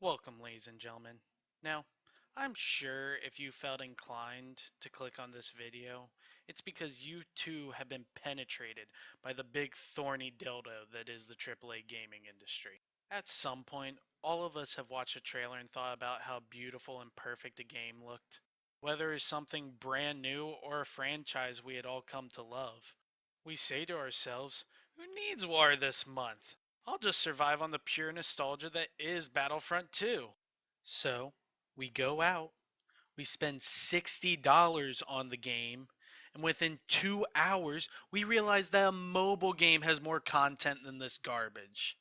Welcome, ladies and gentlemen. Now, I'm sure if you felt inclined to click on this video, it's because you too have been penetrated by the big thorny dildo that is the AAA gaming industry. At some point, all of us have watched a trailer and thought about how beautiful and perfect a game looked. Whether it's something brand new or a franchise we had all come to love. We say to ourselves, who needs war this month? I'll just survive on the pure nostalgia that is Battlefront 2. So, we go out, we spend $60 on the game, and within 2 hours, we realize that a mobile game has more content than this garbage.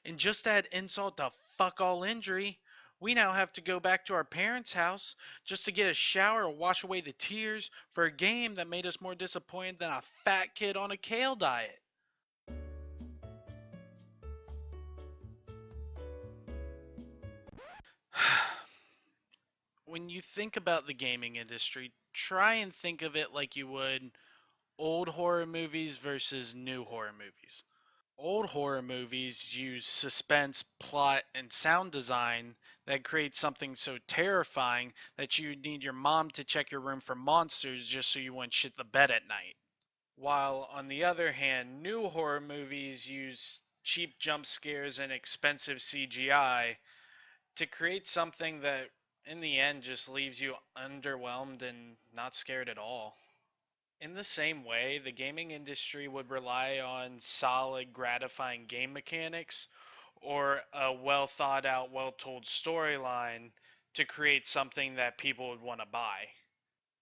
And just to add insult to fuck all injury, we now have to go back to our parents' house just to get a shower or wash away the tears for a game that made us more disappointed than a fat kid on a kale diet. When you think about the gaming industry, try and think of it like you would old horror movies versus new horror movies. Old horror movies use suspense, plot, and sound design that creates something so terrifying that you need your mom to check your room for monsters just so you wouldn't shit the bed at night. While, on the other hand, new horror movies use cheap jump scares and expensive CGI to create something that in the end just leaves you underwhelmed and not scared at all. In the same way, the gaming industry would rely on solid, gratifying game mechanics or a well thought out, well told storyline to create something that people would want to buy.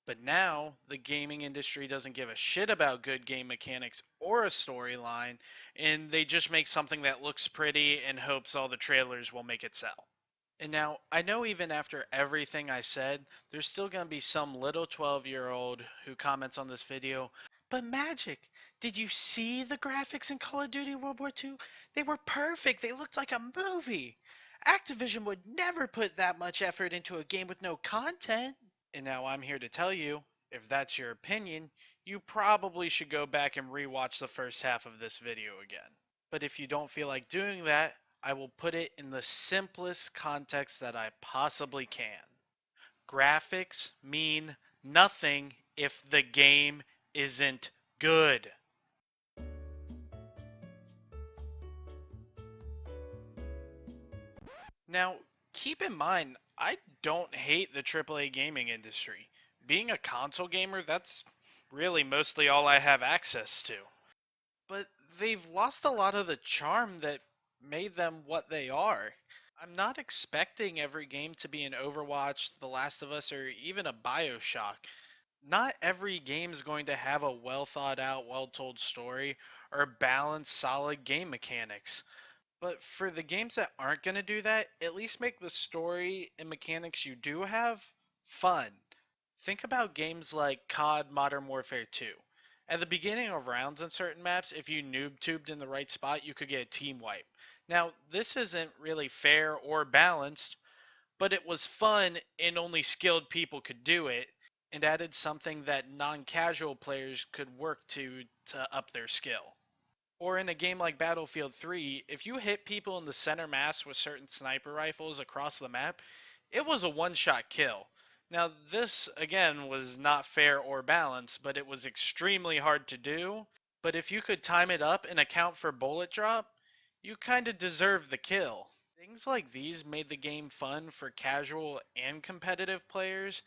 But now, the gaming industry doesn't give a shit about good game mechanics or a storyline, and they just make something that looks pretty and hopes all the trailers will make it sell. And now, I know even after everything I said, there's still going to be some little 12-year-old who comments on this video, but Magic, did you see the graphics in Call of Duty World War II? They were perfect. They looked like a movie. Activision would never put that much effort into a game with no content. And now I'm here to tell you, if that's your opinion, you probably should go back and rewatch the first half of this video again. But if you don't feel like doing that, I will put it in the simplest context that I possibly can. Graphics mean nothing if the game isn't good. Now, keep in mind, I don't hate the AAA gaming industry. Being a console gamer, that's really mostly all I have access to. But they've lost a lot of the charm that made them what they are. I'm not expecting every game to be an Overwatch, The Last of Us, or even a BioShock. Not every game is going to have a well thought out, well told story or balanced, solid game mechanics. But for the games that aren't going to do that, at least make the story and mechanics you do have fun. Think about games like COD Modern Warfare 2. At the beginning of rounds in certain maps, if you noob tubed in the right spot, you could get a team wipe. Now, this isn't really fair or balanced, but it was fun and only skilled people could do it, and added something that non-casual players could work to up their skill. Or in a game like Battlefield 3, if you hit people in the center mass with certain sniper rifles across the map, it was a one-shot kill. Now, this, again, was not fair or balanced, but it was extremely hard to do. But if you could time it up and account for bullet drop, you kinda deserve the kill. Things like these made the game fun for casual and competitive players,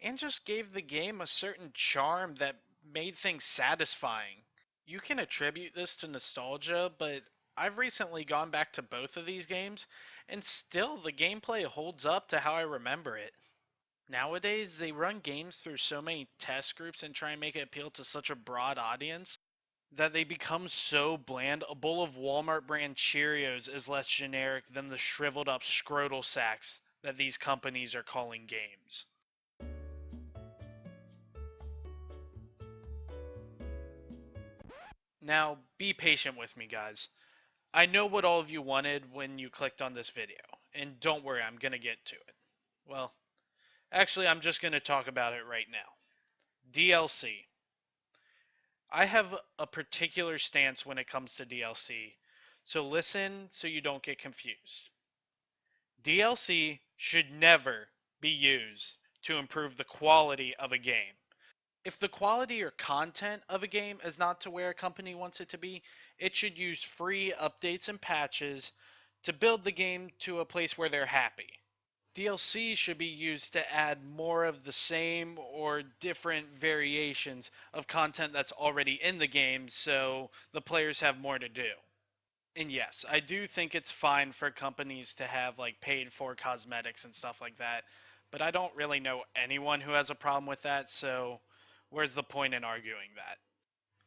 and just gave the game a certain charm that made things satisfying. You can attribute this to nostalgia, but I've recently gone back to both of these games, and still the gameplay holds up to how I remember it. Nowadays, they run games through so many test groups and try and make it appeal to such a broad audience that they become so bland. A bowl of Walmart brand Cheerios is less generic than the shriveled up scrotal sacks that these companies are calling games. Now, be patient with me, guys. I know what all of you wanted when you clicked on this video, and don't worry, I'm gonna get to it. Well, actually, I'm just gonna talk about it right now. DLC. I have a particular stance when it comes to DLC, so listen so you don't get confused. DLC should never be used to improve the quality of a game. If the quality or content of a game is not to where a company wants it to be, it should use free updates and patches to build the game to a place where they're happy. DLC should be used to add more of the same or different variations of content that's already in the game so the players have more to do. And yes, I do think it's fine for companies to have like paid for cosmetics and stuff like that, but I don't really know anyone who has a problem with that, so where's the point in arguing that?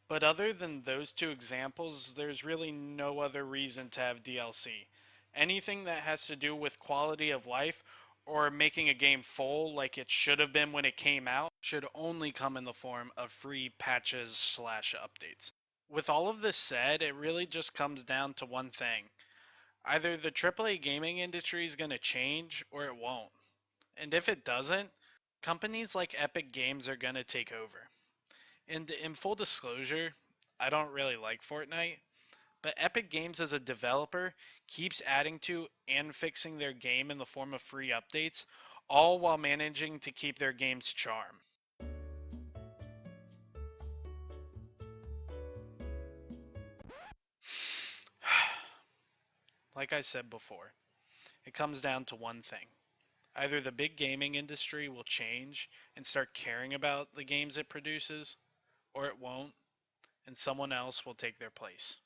But other than those two examples, there's really no other reason to have DLC. Anything that has to do with quality of life or making a game full like it should have been when it came out should only come in the form of free patches/updates. With all of this said, it really just comes down to one thing. Either the AAA gaming industry is going to change or it won't. And if it doesn't, companies like Epic Games are going to take over. And in full disclosure, I don't really like Fortnite, but Epic Games as a developer keeps adding to and fixing their game in the form of free updates, all while managing to keep their game's charm. Like I said before, it comes down to one thing. Either the big gaming industry will change and start caring about the games it produces, or it won't, and someone else will take their place.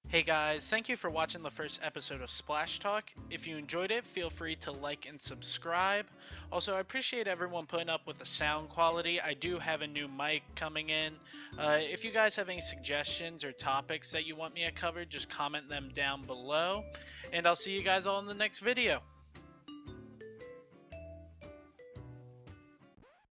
Hey guys, thank you for watching the first episode of Splash Talk. If you enjoyed it, feel free to like and subscribe. Also, I appreciate everyone putting up with the sound quality. I do have a new mic coming in. If you guys have any suggestions or topics that you want me to cover, just comment them down below. And I'll see you guys all in the next video.